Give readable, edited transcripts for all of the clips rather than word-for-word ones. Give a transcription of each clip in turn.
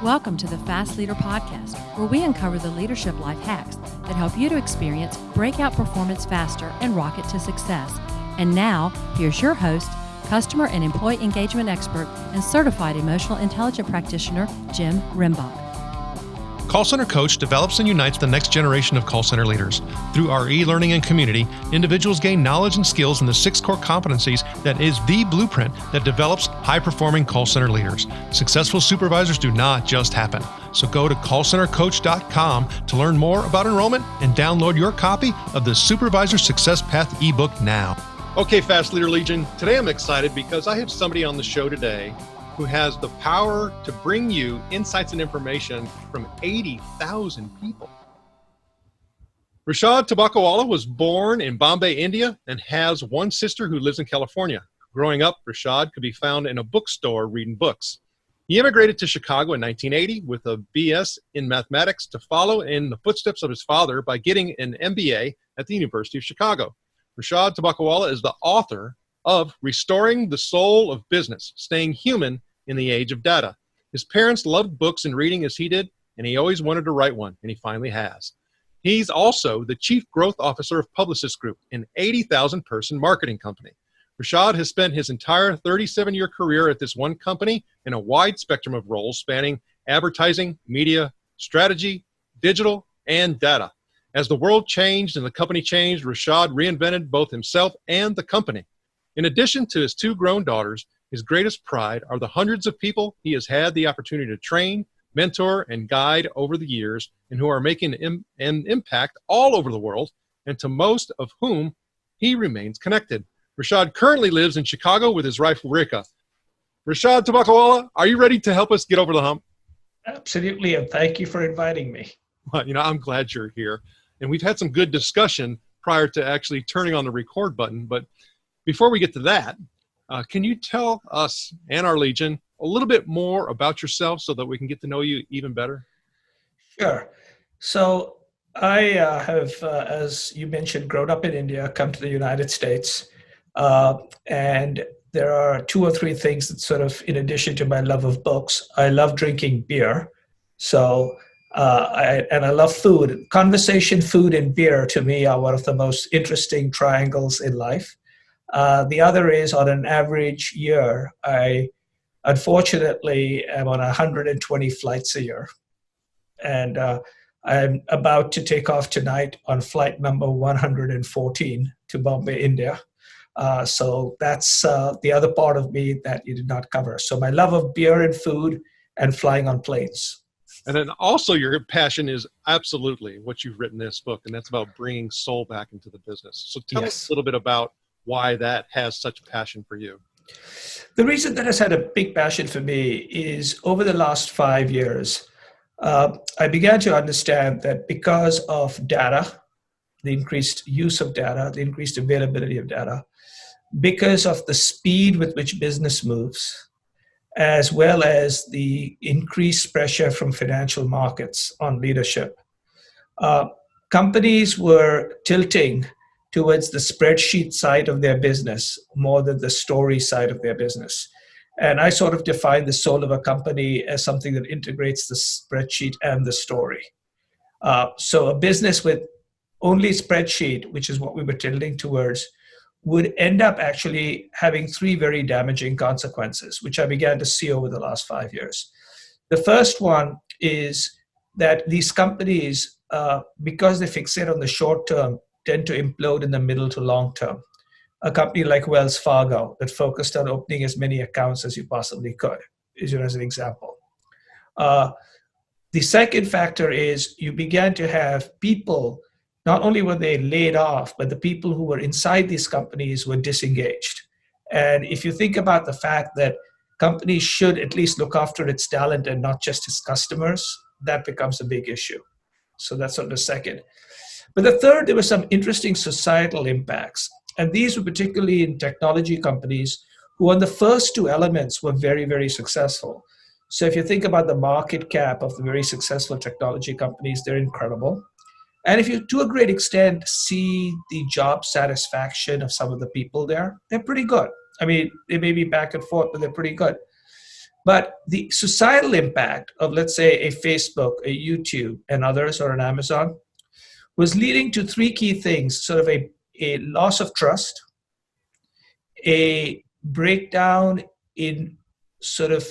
Welcome to the Fast Leader Podcast, where we uncover the leadership life hacks that help you to experience breakout performance faster and rocket to success. And now, here's your host, customer and employee engagement expert and certified emotional intelligence practitioner, Jim Rimbach. Call Center Coach develops and unites the next generation of call center leaders. Through our e-learning and community, individuals gain knowledge and skills in the 6 core competencies that is the blueprint that develops high-performing call center leaders. Successful supervisors do not just happen. So go to callcentercoach.com to learn more about enrollment and download your copy of the Supervisor Success Path ebook now. Okay, Fast Leader Legion, today I'm excited because I have somebody on the show today who has the power to bring you insights and information from 80,000 people. Rishad Tobaccowala was born in Bombay, India, and has one sister who lives in California. Growing up, Rishad could be found in a bookstore reading books. He immigrated to Chicago in 1980 with a BS in mathematics to follow in the footsteps of his father by getting an MBA at the University of Chicago. Rishad Tobaccowala is the author of Restoring the Soul of Business, Staying Human in the Age of Data. His parents loved books and reading as he did, and he always wanted to write one, and he finally has. He's also the Chief Growth Officer of Publicis Group, an 80,000-person marketing company. Rishad has spent his entire 37-year career at this one company in a wide spectrum of roles spanning advertising, media, strategy, digital, and data. As the world changed and the company changed, Rishad reinvented both himself and the company. In addition to his 2 grown daughters, his greatest pride are the hundreds of people he has had the opportunity to train, mentor, and guide over the years, and who are making an impact all over the world, and to most of whom he remains connected. Rishad currently lives in Chicago with his wife, Rika. Rishad Tobaccowala, are you ready to help us get over the hump? Absolutely, and thank you for inviting me. Well, I'm glad you're here. And we've had some good discussion prior to actually turning on the record button, but before we get to that, can you tell us and our Legion a little bit more about yourself so that we can get to know you even better? Sure. So I have, as you mentioned, grown up in India, come to the United States, and there are 2 or 3 things that sort of, in addition to my love of books, I love drinking beer. So, I love food. Conversation, food, and beer to me are one of the most interesting triangles in life. The other is, on an average year, I unfortunately am on 120 flights a year. And I'm about to take off tonight on flight number 114 to Bombay, India. So that's the other part of me that you did not cover. So my love of beer and food and flying on planes. And then also your passion is absolutely what you've written in this book, and that's about bringing soul back into the business. So tell us a little bit about why that has such passion for you. The reason that has had a big passion for me is over the last 5 years, I began to understand that because of data, the increased use of data, the increased availability of data, because of the speed with which business moves, as well as the increased pressure from financial markets on leadership, companies were tilting towards the spreadsheet side of their business more than the story side of their business. And I sort of define the soul of a company as something that integrates the spreadsheet and the story. So a business with only spreadsheet, which is what we were tilting towards, would end up actually having 3 very damaging consequences, which I began to see over the last 5 years. The first one is that these companies, because they fixate on the short term, tend to implode in the middle to long term. A company like Wells Fargo that focused on opening as many accounts as you possibly could, as an example. The second factor is you began to have people, not only were they laid off, but the people who were inside these companies were disengaged. And if you think about the fact that companies should at least look after its talent and not just its customers, that becomes a big issue. So that's on the second. But the third, there were some interesting societal impacts. And these were particularly in technology companies who on the first 2 elements were very, very successful. So if you think about the market cap of the very successful technology companies, they're incredible. And if you, to a great extent, see the job satisfaction of some of the people there, they're pretty good. I mean, they may be back and forth, but they're pretty good. But the societal impact of, let's say, a Facebook, a YouTube, and others, or an Amazon, was leading to three key things: sort of a loss of trust, a breakdown in sort of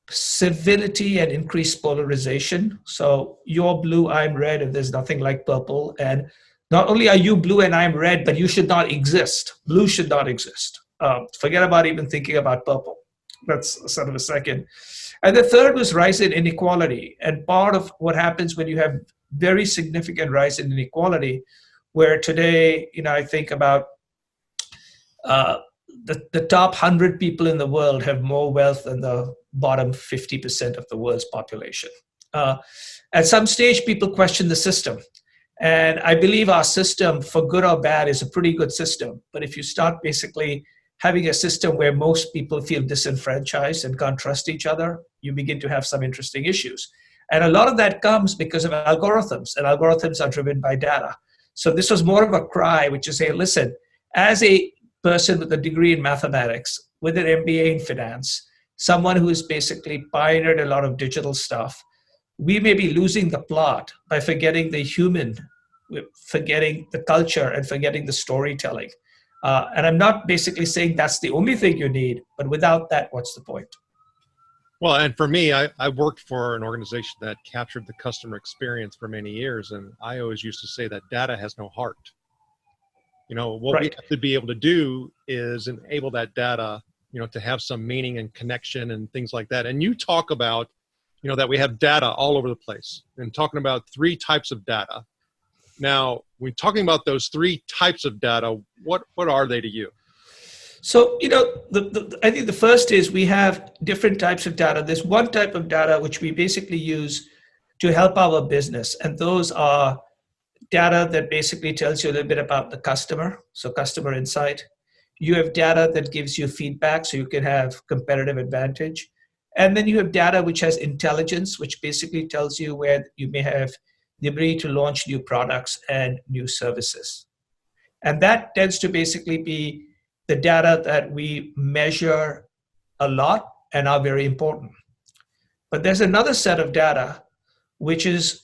civility and increased polarization. So you're blue, I'm red, and there's nothing like purple. And not only are you blue and I'm red, but you should not exist. Blue should not exist. Forget about even thinking about purple. That's sort of a second. And the third was rise in inequality. And part of what happens when you have very significant rise in inequality, where today, I think about the top 100 people in the world have more wealth than the bottom 50% of the world's population. At some stage, people question the system. And I believe our system, for good or bad, is a pretty good system. But if you start basically having a system where most people feel disenfranchised and can't trust each other, you begin to have some interesting issues. And a lot of that comes because of algorithms, and algorithms are driven by data. So this was more of a cry, which is, hey, listen, as a person with a degree in mathematics, with an MBA in finance, someone who has basically pioneered a lot of digital stuff, we may be losing the plot by forgetting the human, forgetting the culture, and forgetting the storytelling. And I'm not basically saying that's the only thing you need, but without that, what's the point? Well, and for me, I worked for an organization that captured the customer experience for many years. And I always used to say that data has no heart. What we have to be able to do is enable that data, to have some meaning and connection and things like that. And you talk about, that we have data all over the place, and talking about three types of data. Now, when talking about those three types of data, what are they to you? So, I think the first is we have different types of data. There's one type of data which we basically use to help our business. And those are data that basically tells you a little bit about the customer. So customer insight. You have data that gives you feedback so you can have competitive advantage. And then you have data which has intelligence, which basically tells you where you may have the ability to launch new products and new services. And that tends to basically be the data that we measure a lot and are very important. But there's another set of data which is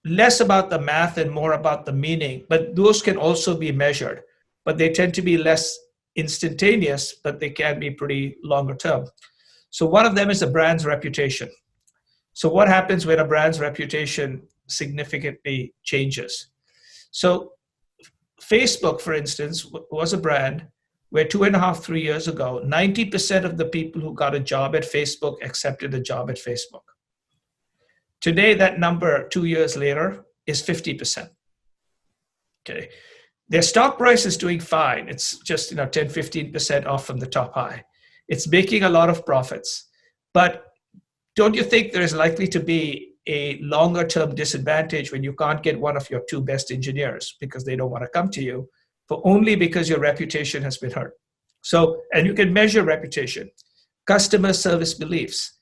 less about the math and more about the meaning, but those can also be measured, but they tend to be less instantaneous, but they can be pretty longer term. So one of them is a brand's reputation. So what happens when a brand's reputation significantly changes? So Facebook, for instance, was a brand where 2.5, 3 years ago, 90% of the people who got a job at Facebook accepted a job at Facebook. Today, that number 2 years later is 50%. Okay. Their stock price is doing fine. It's just 10, 15% off from the top high. It's making a lot of profits. But don't you think there is likely to be a longer term disadvantage when you can't get one of your two best engineers because they don't want to come to you, but only because your reputation has been hurt? So, and you can measure reputation. Customer service beliefs.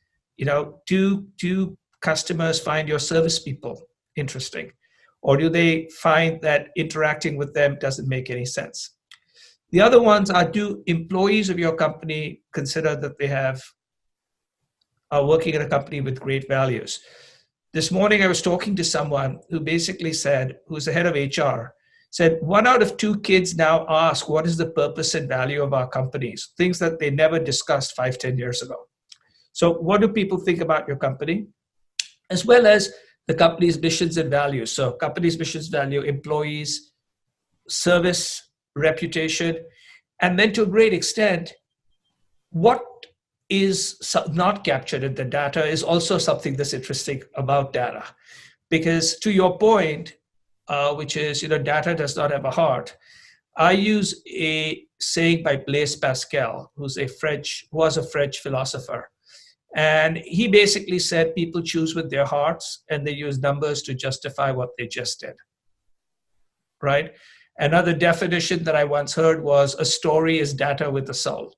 Do customers find your service people interesting? Or do they find that interacting with them doesn't make any sense? The other ones are, do employees of your company consider that they are working in a company with great values? This morning, I was talking to someone who basically said, who's the head of HR, said 1 out of 2 kids now ask, what is the purpose and value of our companies? Things that they never discussed 5, 10 years ago. So what do people think about your company? As well as the company's missions and values. So company's missions, value, employees, service, reputation, and then to a great extent, what is not captured in the data is also something that's interesting about data. Because to your point, which is, data does not have a heart, I use a saying by Blaise Pascal, who was a French philosopher. And he basically said people choose with their hearts and they use numbers to justify what they just did, right? Another definition that I once heard was a story is data with a soul.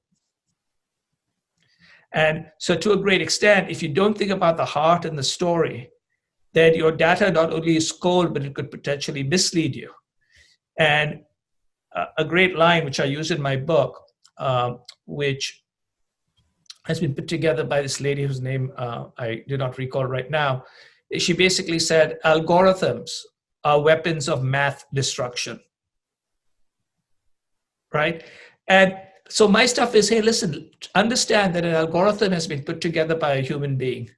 And so to a great extent, if you don't think about the heart and the story, then your data not only is cold, but it could potentially mislead you. And a great line, which I use in my book, which has been put together by this lady whose name I do not recall right now. She basically said algorithms are weapons of math destruction, right? And so my stuff is, hey, listen, understand that an algorithm has been put together by a human being.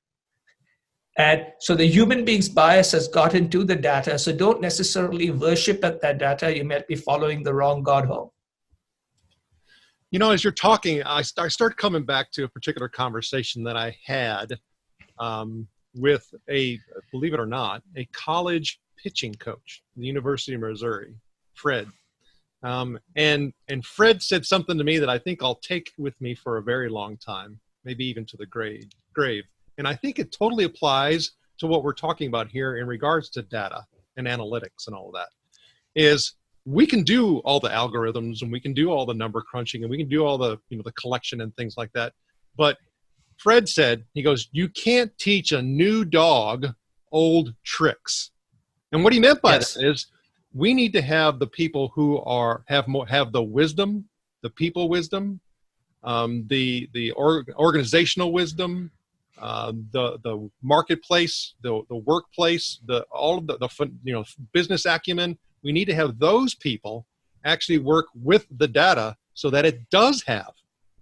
And so the human being's bias has got into the data. So don't necessarily worship at that data. You might be following the wrong God home. As you're talking, I start coming back to a particular conversation that I had with believe it or not, a college pitching coach at the University of Missouri, Fred. And Fred said something to me that I think I'll take with me for a very long time, maybe even to the grave. And I think it totally applies to what we're talking about here in regards to data and analytics and all of that, is we can do all the algorithms and we can do all the number crunching and we can do all the, the collection and things like that. But Fred said, he goes, you can't teach a new dog old tricks. And what he meant by that is we need to have the people who have the wisdom, the people wisdom, the organizational wisdom, the marketplace, the workplace, all of the business acumen. We need to have those people actually work with the data so that it does have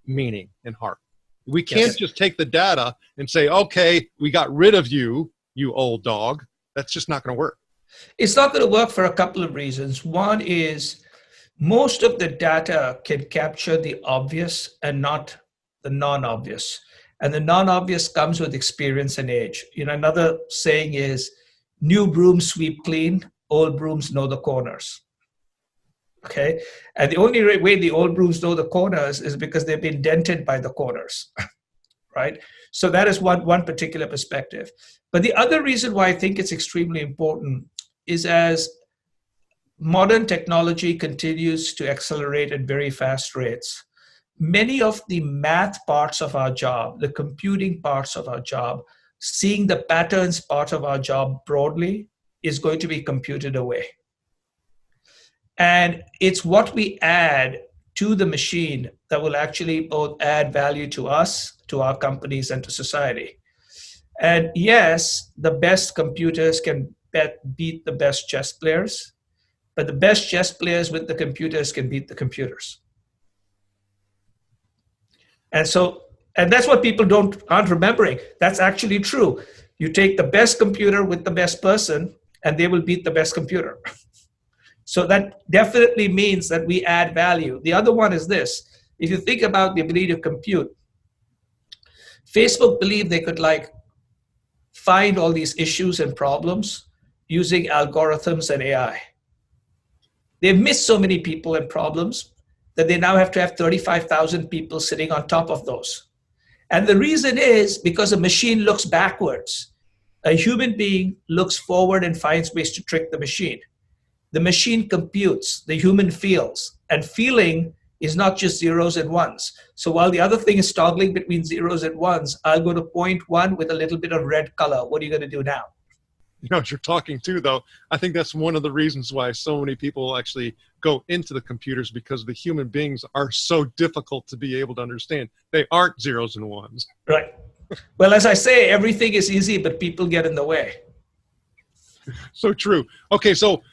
meaning and heart. We can't just take the data and say, okay, we got rid of you, you old dog. That's just not going to work. It's not going to work for a couple of reasons. One is most of the data can capture the obvious and not the non-obvious. And the non-obvious comes with experience and age. Another saying is, new brooms sweep clean, old brooms know the corners. Okay? And the only way the old brooms know the corners is because they've been dented by the corners, right? So that is one particular perspective. But the other reason why I think it's extremely important is as modern technology continues to accelerate at very fast rates, many of the math parts of our job, the computing parts of our job, seeing the patterns part of our job broadly is going to be computed away. And it's what we add to the machine that will actually both add value to us, to our companies, and to society. And yes, the best computers can beat the best chess players, but the best chess players with the computers can beat the computers. And that's what people aren't remembering. That's actually true. You take the best computer with the best person, and they will beat the best computer. So that definitely means that we add value. The other one is this. If you think about the ability to compute, Facebook believed they could find all these issues and problems using algorithms and AI. They've missed so many people and problems that they now have to have 35,000 people sitting on top of those. And the reason is because a machine looks backwards. A human being looks forward and finds ways to trick the machine. The machine computes, the human feels, and feeling is not just zeros and ones. So while the other thing is toggling between zeros and ones, I'll go to point one with a little bit of red color. What are you going to do now? As you're talking too, though, I think that's one of the reasons why so many people actually go into the computers, because the human beings are so difficult to be able to understand. They aren't zeros and ones. Right. Well, as I say, everything is easy, but people get in the way. So true. Okay, so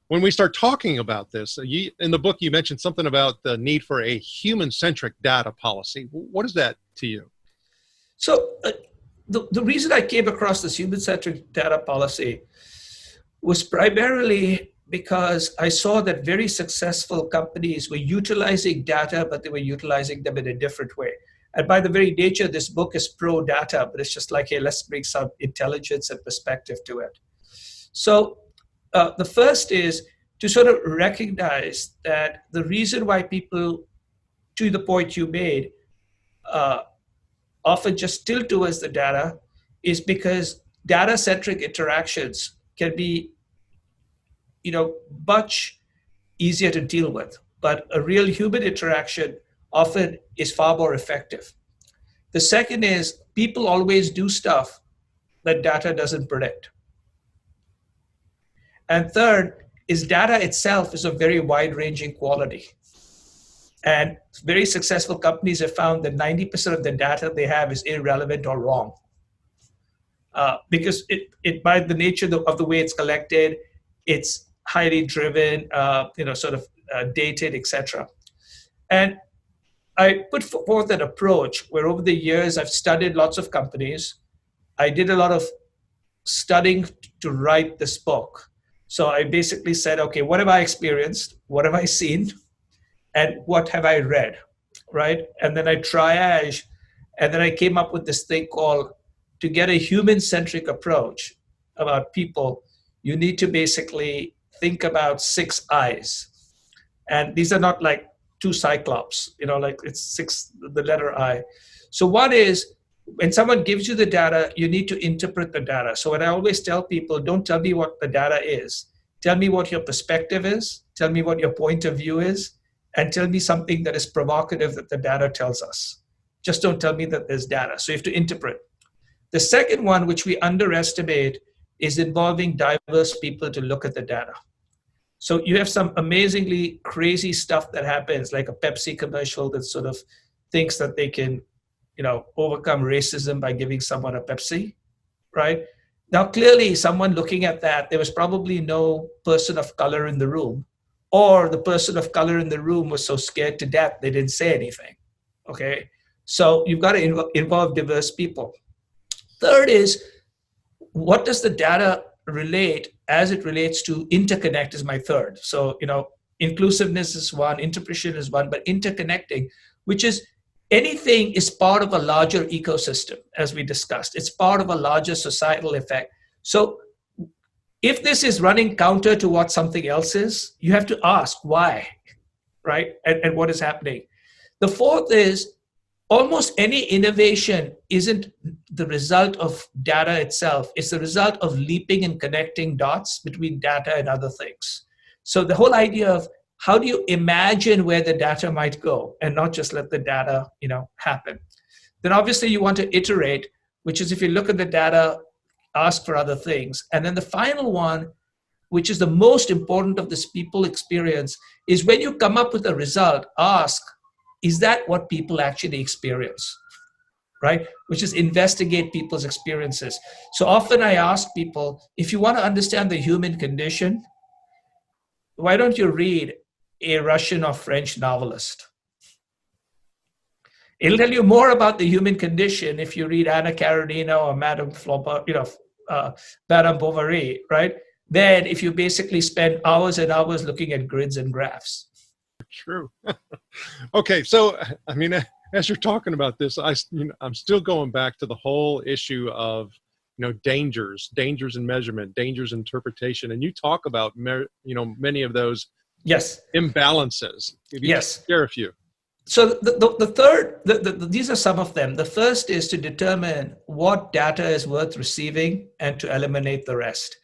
when we start talking about this, in the book, you mentioned something about the need for a human-centric data policy. What is that to you? So the reason I came across this human-centric data policy was primarily because I saw that very successful companies were utilizing data, but they were utilizing them in a different way. And by the very nature, this book is pro-data, but it's just like, hey, let's bring some intelligence and perspective to it. So the first is to sort of recognize that the reason why people, to the point you made, often just tilt towards the data is because data-centric interactions can be, much easier to deal with. But a real human interaction often is far more effective. The second is people always do stuff that data doesn't predict. And third is data itself is of very wide-ranging quality. And very successful companies have found that 90% of the data they have is irrelevant or wrong. Because it by the nature of the way it's collected, it's highly driven, sort of dated, etc. And I put forth an approach where over the years I've studied lots of companies. I did a lot of studying to write this book. So I basically said, okay, what have I experienced? What have I seen? And what have I read, right? And then I triage, and then I came up with this thing called, to get a human-centric approach about people, you need to basically think about 6 I's. And these are not like 2 cyclops, like it's 6, the letter I. So one is, when someone gives you the data, you need to interpret the data. So what I always tell people, don't tell me what the data is. Tell me what your perspective is. Tell me what your point of view is. And tell me something that is provocative that the data tells us. Just don't tell me that there's data. So you have to interpret. The second one, which we underestimate, is involving diverse people to look at the data. So you have some amazingly crazy stuff that happens, like a Pepsi commercial that sort of thinks that they can, overcome racism by giving someone a Pepsi, right? Now, clearly, someone looking at that, there was probably no person of color in the room, or the person of color in the room was so scared to death they didn't say anything, okay? So you've got to involve diverse people. Third is, what does the data relate as it relates to interconnect is my third. So, inclusiveness is one, interpretation is one, but interconnecting, which is anything is part of a larger ecosystem, as we discussed. It's part of a larger societal effect. So if this is running counter to what something else is, you have to ask why, right? And what is happening. The fourth is, almost any innovation isn't the result of data itself. It's the result of leaping and connecting dots between data and other things. So the whole idea of how do you imagine where the data might go and not just let the data, happen? Then obviously you want to iterate, which is if you look at the data, ask for other things. And then the final one, which is the most important of this people experience, is when you come up with a result, ask, is that what people actually experience, right? Which is investigate people's experiences. So often I ask people, if you want to understand the human condition, why don't you read a Russian or French novelist? It'll tell you more about the human condition if you read Anna Karenina or Madame Bovary, right? Than if you basically spend hours and hours looking at grids and graphs. True. Okay, so as you're talking about this, I'm still going back to the whole issue of dangers in measurement, dangers in interpretation, and you talk about many of those imbalances. If you share a few. So the third, these are some of them. The first is to determine what data is worth receiving and to eliminate the rest.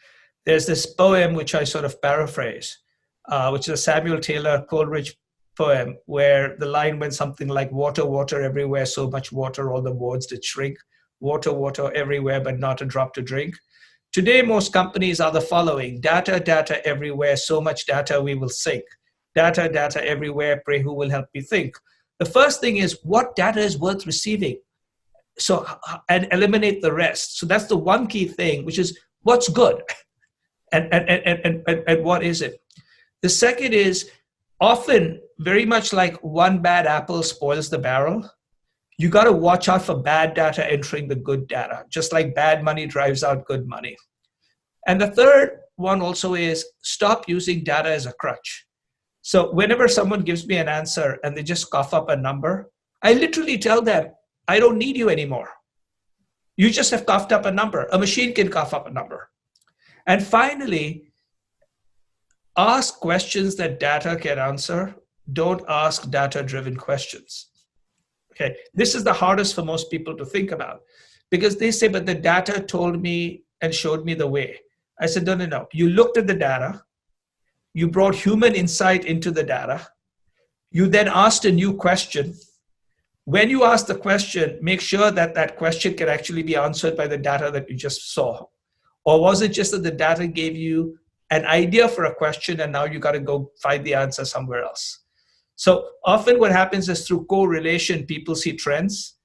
There's this poem which I sort of paraphrase, which is a Samuel Taylor Coleridge poem, where the line went something like, water, water everywhere, so much water, all the boards did shrink. Water, water everywhere, but not a drop to drink. Today, most companies are the following: data, data everywhere, so much data we will sink. Data, data everywhere, pray who will help me think. The first thing is, what data is worth receiving? So, and eliminate the rest. So that's the one key thing, which is what's good and what is it? The second is, often very much like one bad apple spoils the barrel, you got to watch out for bad data entering the good data, just like bad money drives out good money. And the third one also is stop using data as a crutch. So whenever someone gives me an answer and they just cough up a number, I literally tell them, I don't need you anymore. You just have coughed up a number. A machine can cough up a number. And finally, ask questions that data can answer. Don't ask data-driven questions. Okay, this is the hardest for most people to think about, because they say, but the data told me and showed me the way. I said, no. You looked at the data. You brought human insight into the data. You then asked a new question. When you ask the question, make sure that that question can actually be answered by the data that you just saw. Or was it just that the data gave you an idea for a question and now you got to go find the answer somewhere else? So often what happens is through correlation, people see trends,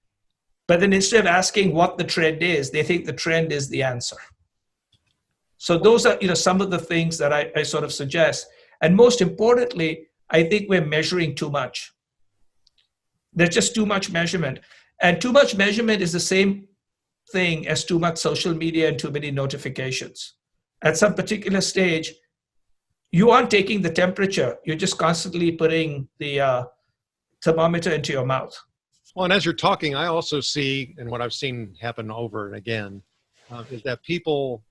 but then instead of asking what the trend is, they think the trend is the answer. So those are, some of the things that I sort of suggest. And most importantly, I think we're measuring too much. There's just too much measurement. And too much measurement is the same thing as too much social media and too many notifications. At some particular stage, you aren't taking the temperature. You're just constantly putting the thermometer into your mouth. Well, and as you're talking, I also see, and what I've seen happen over and again, is that people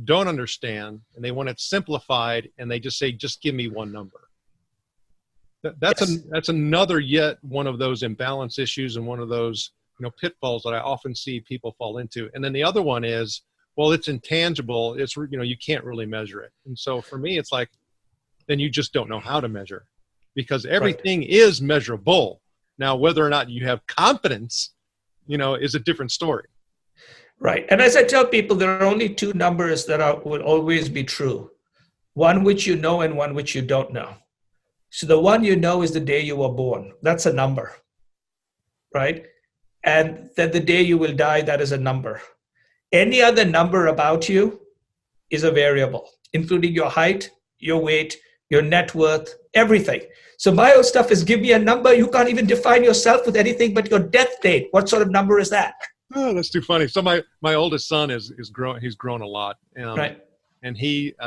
don't understand and they want it simplified and they just say, just give me one number. That's another yet one of those imbalance issues and one of those pitfalls that I often see people fall into. And then the other one is, well, it's intangible. It's, you can't really measure it. And so for me, it's like, then you just don't know how to measure, because everything is measurable. Now, whether or not you have confidence, is a different story. Right. And as I tell people, there are only two numbers that will always be true. One which you know and one which you don't know. So the one you know is the day you were born. That's a number, right? And then the day you will die, that is a number. Any other number about you is a variable, including your height, your weight, your net worth, everything. So my old stuff is, give me a number. You can't even define yourself with anything but your death date. What sort of number is that? Oh, that's too funny. So my oldest son is grown. He's grown a lot. Right. And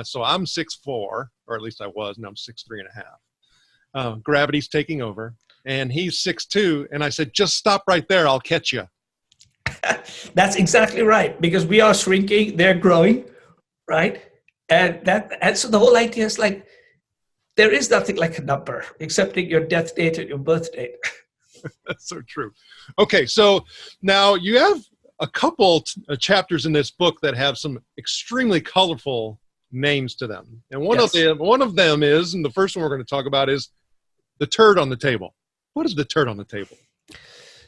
so I'm 6'4", or at least I was, and I'm 6'3.5". Gravity's taking over, and he's 6'2", and I said, just stop right there. I'll catch you. That's exactly right, because we are shrinking, they're growing, right? And so the whole idea is like, there is nothing like a number, excepting your death date and your birth date. That's so true. Okay, so now you have a couple chapters in this book that have some extremely colorful names to them. And one of them is, and the first one we're going to talk about is the turd on the table. What is the turd on the table?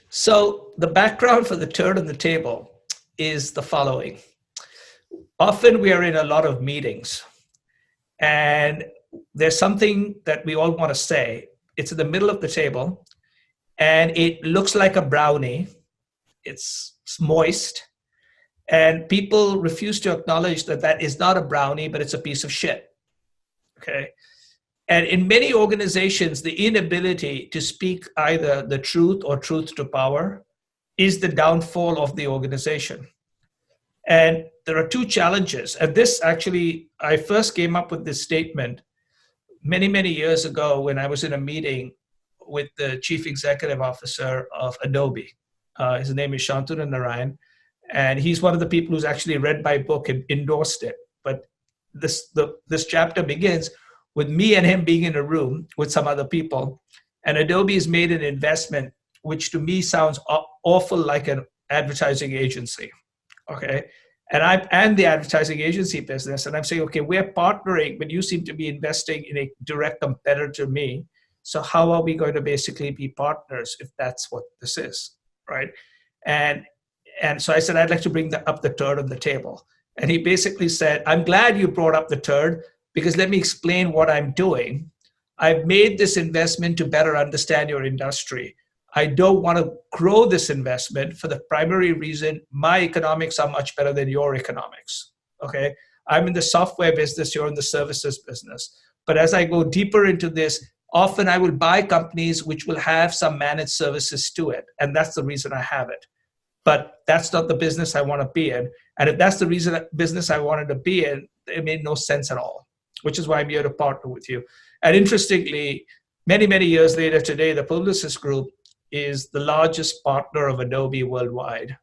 So the background for the turd on the table is the following. Often we are in a lot of meetings and there's something that we all want to say. It's in the middle of the table and it looks like a brownie. It's moist. And people refuse to acknowledge that that is not a brownie, but it's a piece of shit. Okay. And in many organizations, the inability to speak either the truth or truth to power is the downfall of the organization. And there are two challenges. And this actually, I first came up with this statement many, many years ago when I was in a meeting with the chief executive officer of Adobe. His name is Shantanu Narayan. And he's one of the people who's actually read my book and endorsed it. But this chapter begins with me and him being in a room with some other people. And Adobe has made an investment, which to me sounds awful like an advertising agency. Okay. And I'm the advertising agency business. And I'm saying, okay, we're partnering, but you seem to be investing in a direct competitor to me. So how are we going to basically be partners if that's what this is? Right. And so I said, I'd like to bring up the turd on the table. And he basically said, I'm glad you brought up the turd because let me explain what I'm doing. I've made this investment to better understand your industry. I don't want to grow this investment for the primary reason my economics are much better than your economics. Okay. I'm in the software business, you're in the services business. But as I go deeper into this, often I will buy companies which will have some managed services to it. And that's the reason I have it. But that's not the business I want to be in. And if that's the business I wanted to be in, it made no sense at all, which is why I'm here to partner with you. And interestingly, many, many years later today, the Publicis Group is the largest partner of Adobe worldwide.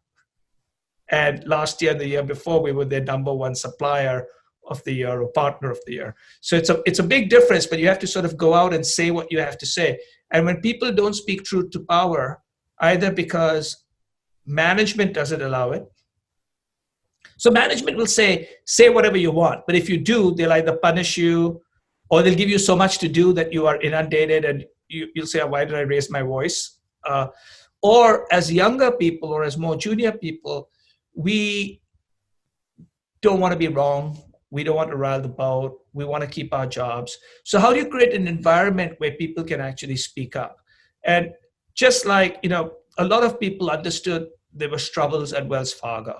And last year and the year before, we were their number one supplier of the year or partner of the year. So it's a big difference, but you have to sort of go out and say what you have to say. And when people don't speak truth to power, either because management doesn't allow it. So management will say whatever you want, but if you do, they'll either punish you or they'll give you so much to do that you are inundated and you'll say, why did I raise my voice? Or as younger people or as more junior people, we don't want to be wrong. We don't want to rile the boat. We want to keep our jobs. So how do you create an environment where people can actually speak up? And just like, a lot of people understood there was troubles at Wells Fargo.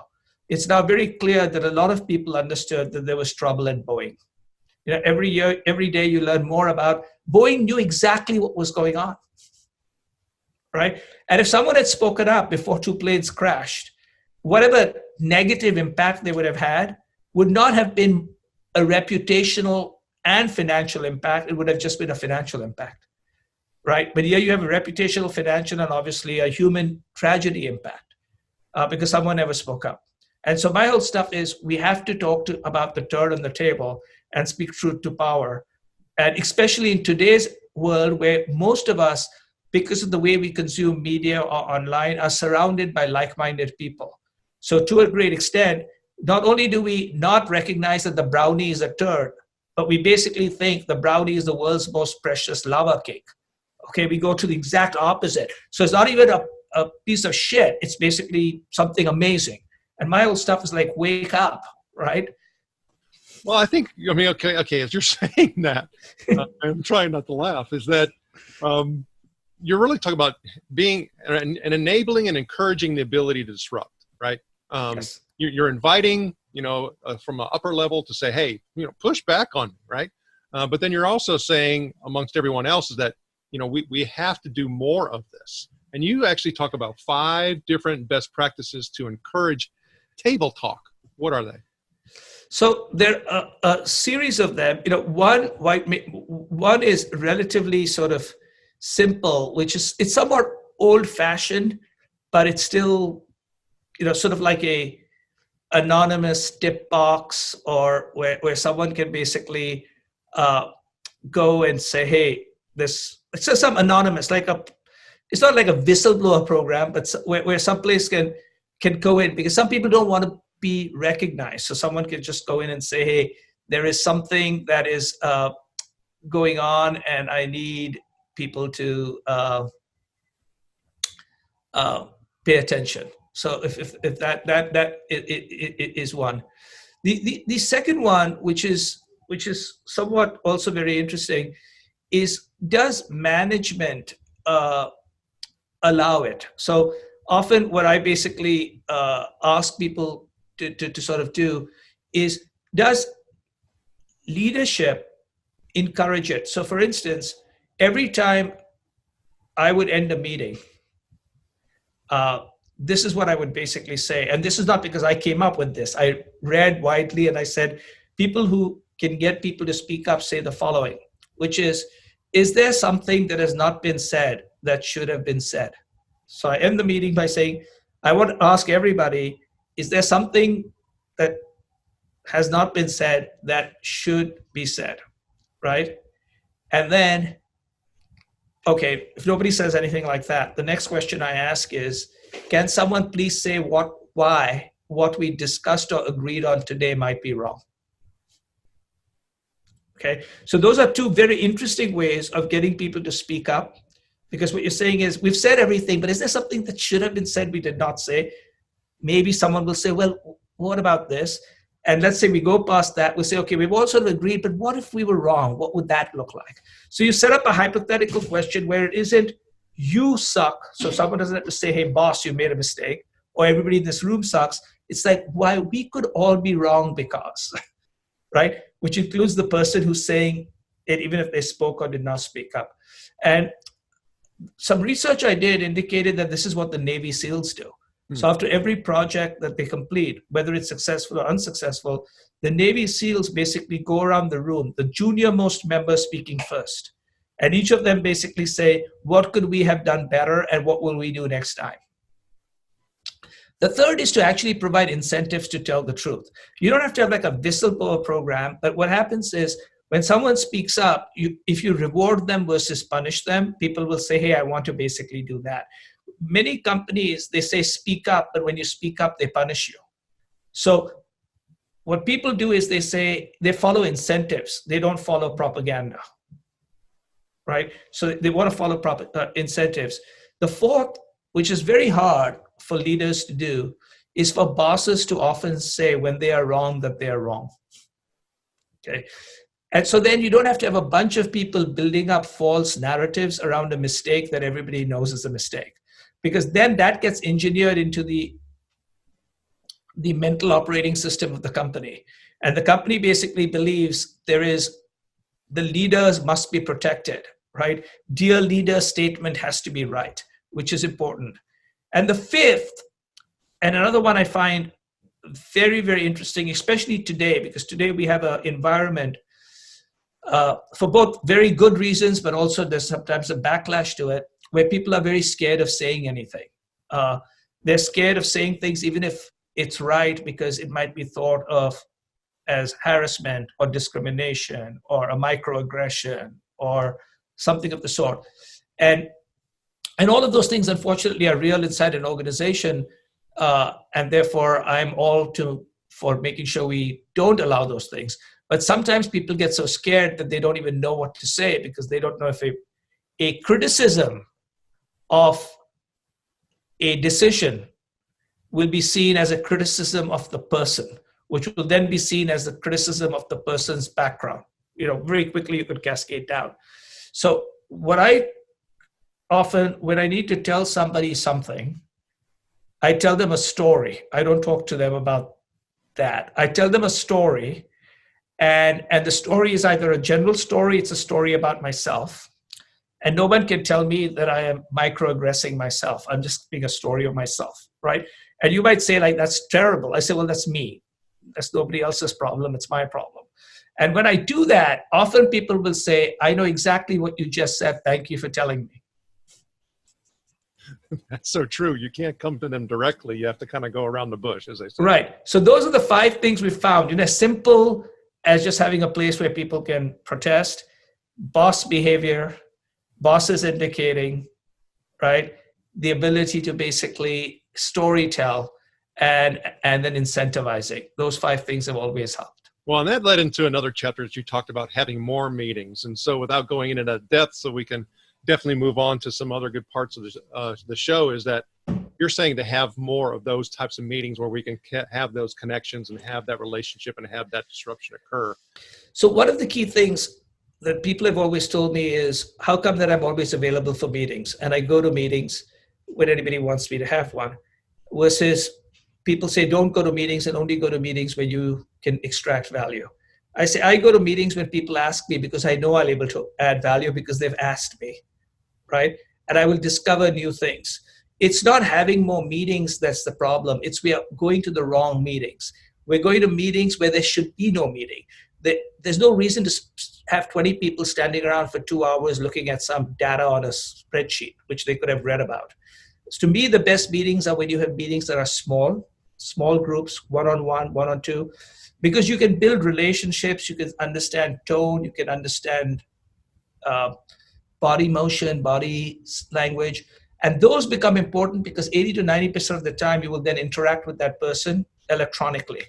It's now very clear that a lot of people understood that there was trouble at Boeing. Every year, every day you learn more about Boeing knew exactly what was going on, right? And if someone had spoken up before 2 planes crashed, whatever negative impact they would have had would not have been a reputational and financial impact. It would have just been a financial impact, right? But here you have a reputational, financial, and obviously a human tragedy impact because someone never spoke up. And so my whole stuff is we have to talk about the turd on the table and speak truth to power. And especially in today's world where most of us, because of the way we consume media or online, are surrounded by like-minded people. So to a great extent, not only do we not recognize that the brownie is a turd, but we basically think the brownie is the world's most precious lava cake. Okay, we go to the exact opposite. So it's not even a piece of shit. It's basically something amazing. And my whole stuff is like, wake up, right? Well, I think, okay, as you're saying that, I'm trying not to laugh, is that you're really talking about being and enabling and encouraging the ability to disrupt, right? Yes. You're inviting, from an upper level to say, hey, push back on me, right? But then you're also saying amongst everyone else is that, we have to do more of this. And you actually talk about 5 different best practices to encourage table talk. What are they? So there are a series of them. One is relatively sort of simple, which is it's somewhat old-fashioned, but it's still, sort of like a anonymous tip box, or where someone can basically go and say, hey, it's just some anonymous, it's not like a whistleblower program, but where some place can go in, because some people don't want to be recognized. So someone can just go in and say, hey, there is something that is going on and I need people to pay attention. So if that is one. The second one, which is somewhat also very interesting, is does management allow it? So often what I basically ask people to sort of do is, does leadership encourage it? So for instance, every time I would end a meeting, this is what I would basically say. And this is not because I came up with this. I read widely and I said, people who can get people to speak up say the following, which is there something that has not been said that should have been said? So I end the meeting by saying, I want to ask everybody, is there something that has not been said that should be said, right? And then, okay, if nobody says anything like that, the next question I ask is, can someone please say why what we discussed or agreed on today might be wrong? Okay, so those are 2 very interesting ways of getting people to speak up, because what you're saying is, we've said everything, but is there something that should have been said we did not say? Maybe someone will say, well, what about this? And let's say we go past that, we'll say, okay, we've all sort of agreed, but what if we were wrong? What would that look like? So you set up a hypothetical question where it isn't, you suck, so someone doesn't have to say, hey, boss, you made a mistake, or everybody in this room sucks. It's like, why we could all be wrong because, right? Which includes the person who's saying it, even if they spoke or did not speak up. And some research I did indicated that this is what the Navy SEALs do. So after every project that they complete, whether it's successful or unsuccessful, the Navy SEALs basically go around the room, the junior most member speaking first. And each of them basically say, what could we have done better and what will we do next time? The third is to actually provide incentives to tell the truth. You don't have to have like a whistleblower program, but what happens is when someone speaks up, if you reward them versus punish them, people will say, hey, I want to basically do that. Many companies, they say speak up, but when you speak up, they punish you. So what people do is they follow incentives. They don't follow propaganda, right? So they want to follow incentives. The fourth, which is very hard for leaders to do, is for bosses to often say when they are wrong that they are wrong. Okay. And so then you don't have to have a bunch of people building up false narratives around a mistake that everybody knows is a mistake, because then that gets engineered into the mental operating system of the company. And the company basically believes the leaders must be protected, right? Dear leader statement has to be right, which is important. And the fifth, and another one I find very, very interesting, especially today, because today we have an environment for both very good reasons, but also there's sometimes a backlash to it, where people are very scared of saying anything. They're scared of saying things, even if it's right, because it might be thought of as harassment or discrimination or a microaggression or something of the sort. And all of those things, unfortunately, are real inside an organization. And therefore, I'm all for making sure we don't allow those things. But sometimes people get so scared that they don't even know what to say, because they don't know if a criticism of a decision will be seen as a criticism of the person, which will then be seen as a criticism of the person's background. Very quickly you could cascade down. So what I often, when I need to tell somebody something, I tell them a story. I don't talk to them about that. I tell them a story, and the story is either a general story, it's a story about myself. And no one can tell me that I am microaggressing myself. I'm just being a story of myself, right? And you might say, like, that's terrible. I say, well, that's me. That's nobody else's problem. It's my problem. And when I do that, often people will say, I know exactly what you just said. Thank you for telling me. That's so true. You can't come to them directly. You have to kind of go around the bush, as they say. Right. So those are the 5 things we found. As simple as just having a place where people can protest, boss behavior, bosses indicating, right, the ability to basically story tell, and then incentivizing. Those 5 things have always helped. Well, and that led into another chapter that you talked about having more meetings. And so without going into that depth, so we can definitely move on to some other good parts of the show, is that you're saying to have more of those types of meetings where we can have those connections and have that relationship and have that disruption occur. So one of the key things that people have always told me is, how come that I'm always available for meetings? And I go to meetings when anybody wants me to have one, versus people say, don't go to meetings, and only go to meetings where you can extract value. I say, I go to meetings when people ask me, because I know I'll be able to add value because they've asked me, right? And I will discover new things. It's not having more meetings that's the problem. It's we are going to the wrong meetings. We're going to meetings where there should be no meeting. There's no reason to have 20 people standing around for 2 hours looking at some data on a spreadsheet, which they could have read about. So to me, the best meetings are when you have meetings that are small groups, one-on-one, one-on-two, because you can build relationships, you can understand tone, you can understand body motion, body language, and those become important because 80 to 90% of the time you will then interact with that person electronically,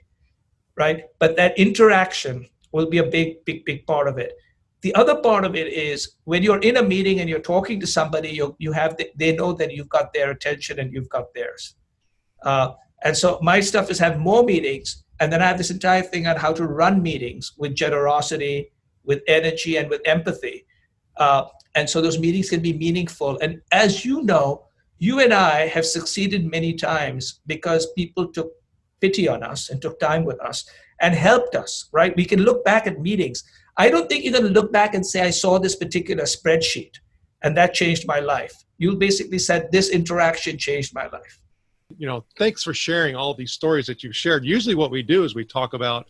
right? But that interaction will be a big part of it. The other part of it is when you're in a meeting and you're talking to somebody, they know that you've got their attention and you've got theirs. And so my stuff is have more meetings, and then I have this entire thing on how to run meetings with generosity, with energy, and with empathy. And so those meetings can be meaningful. And as you know, you and I have succeeded many times because people took pity on us and took time with us and helped us, right? We can look back at meetings. I don't think you're going to look back and say, I saw this particular spreadsheet and that changed my life. You basically said, this interaction changed my life. Thanks for sharing all these stories that you've shared. Usually what we do is we talk about,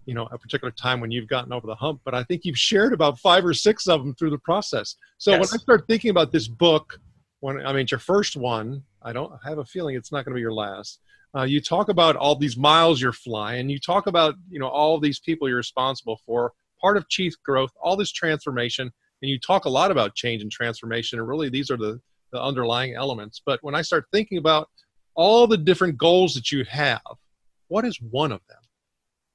a particular time when you've gotten over the hump, but I think you've shared about 5 or 6 of them through the process. So yes. When I start thinking about this book, it's your first one, I have a feeling it's not going to be your last. You talk about all these miles you're flying. You talk about, all these people you're responsible for, part of Chief Growth, all this transformation. And you talk a lot about change and transformation. And really, these are the underlying elements. But when I start thinking about all the different goals that you have, what is one of them?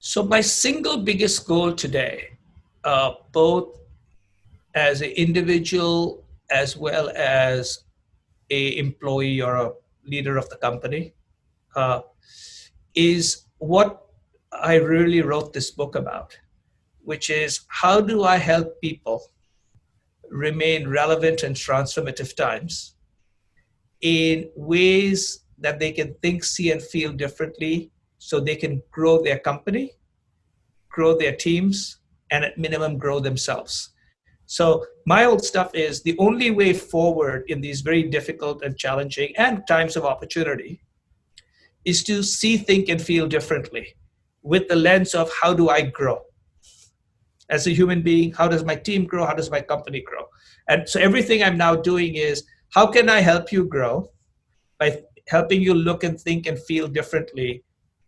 So my single biggest goal today, both as an individual as well as an employee or a leader of the company, is what I really wrote this book about, which is how do I help people remain relevant in transformative times in ways that they can think, see, and feel differently so they can grow their company, grow their teams, and at minimum grow themselves. So my old stuff is the only way forward in these very difficult and challenging and times of opportunity is to see, think, and feel differently with the lens of how do I grow? As a human being, how does my team grow? How does my company grow? And so everything I'm now doing is how can I help you grow by helping you look and think and feel differently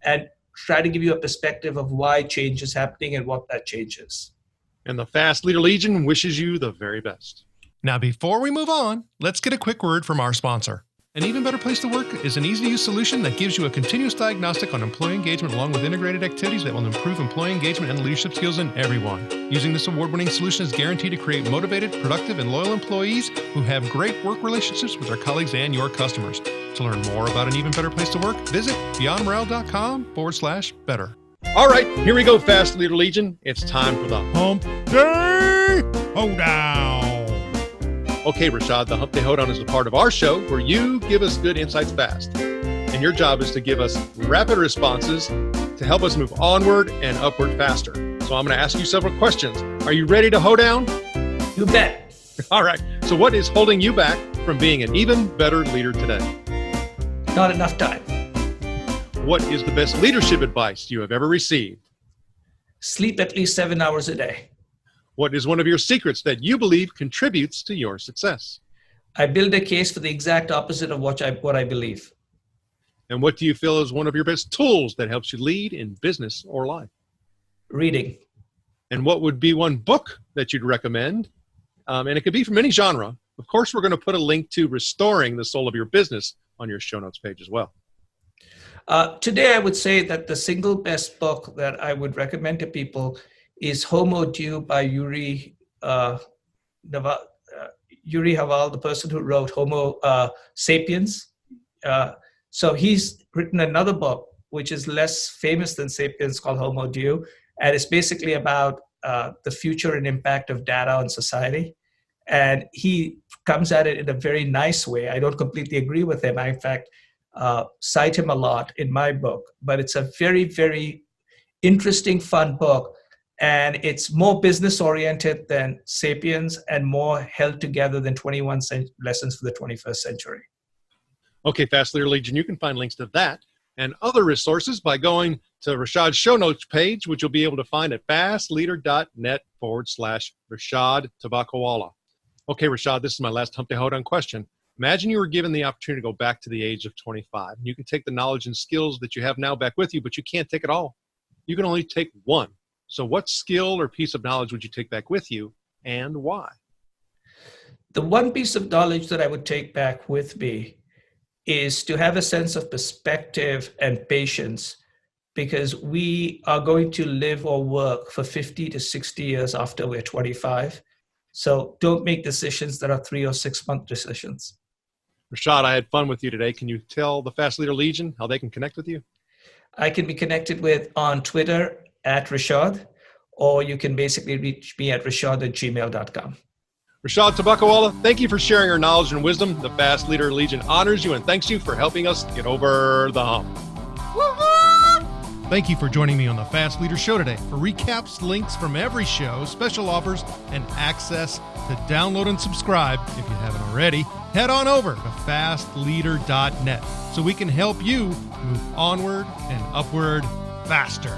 and try to give you a perspective of why change is happening and what that change is. And the Fast Leader Legion wishes you the very best. Now, before we move on, let's get a quick word from our sponsor. An Even Better Place to Work is an easy-to-use solution that gives you a continuous diagnostic on employee engagement along with integrated activities that will improve employee engagement and leadership skills in everyone. Using this award-winning solution is guaranteed to create motivated, productive, and loyal employees who have great work relationships with their colleagues and your customers. To learn more about an Even Better Place to Work, visit beyondmorale.com/better. All right, here we go, Fast Leader Legion. It's time for the Hump Day Hoedown. Okay, Rishad, the Hump Day Hoedown is a part of our show where you give us good insights fast. And your job is to give us rapid responses to help us move onward and upward faster. So I'm going to ask you several questions. Are you ready to hoe down? You bet. All right. So what is holding you back from being an even better leader today? Not enough time. What is the best leadership advice you have ever received? Sleep at least 7 hours a day. What is one of your secrets that you believe contributes to your success? I build a case for the exact opposite of what I believe. And what do you feel is one of your best tools that helps you lead in business or life? Reading. And what would be one book that you'd recommend? And it could be from any genre. Of course, we're going to put a link to Restoring the Soul of Your Business on your show notes page as well. Today, I would say that the single best book that I would recommend to people is Homo Deus by Yuri Haval, the person who wrote Homo Sapiens. So he's written another book, which is less famous than Sapiens, called Homo Deus. And it's basically about the future and impact of data on society. And he comes at it in a very nice way. I don't completely agree with him. I, in fact, cite him a lot in my book. But it's a very, very interesting, fun book. And it's more business-oriented than Sapiens and more held together than 21 Lessons for the 21st Century. Okay, Fast Leader Legion, you can find links to that and other resources by going to Rishad's show notes page, which you'll be able to find at fastleader.net/Rishad Tobaccowala. Okay, Rishad, this is my last Hump Day Hoedown question. Imagine you were given the opportunity to go back to the age of 25. You can take the knowledge and skills that you have now back with you, but you can't take it all. You can only take one. So what skill or piece of knowledge would you take back with you and why? The one piece of knowledge that I would take back with me is to have a sense of perspective and patience, because we are going to live or work for 50 to 60 years after we're 25. So don't make decisions that are 3 or 6 month decisions. Rishad, I had fun with you today. Can you tell the Fast Leader Legion how they can connect with you? I can be connected with on Twitter at Rishad, or you can basically reach me at rishad@gmail.com. Rishad Tobaccowala, thank you for sharing your knowledge and wisdom. The Fast Leader Legion honors you and thanks you for helping us get over the hump. Thank you for joining me on the Fast Leader Show today. For recaps, links from every show, special offers, and access to download and subscribe, if you haven't already, head on over to fastleader.net so we can help you move onward and upward faster.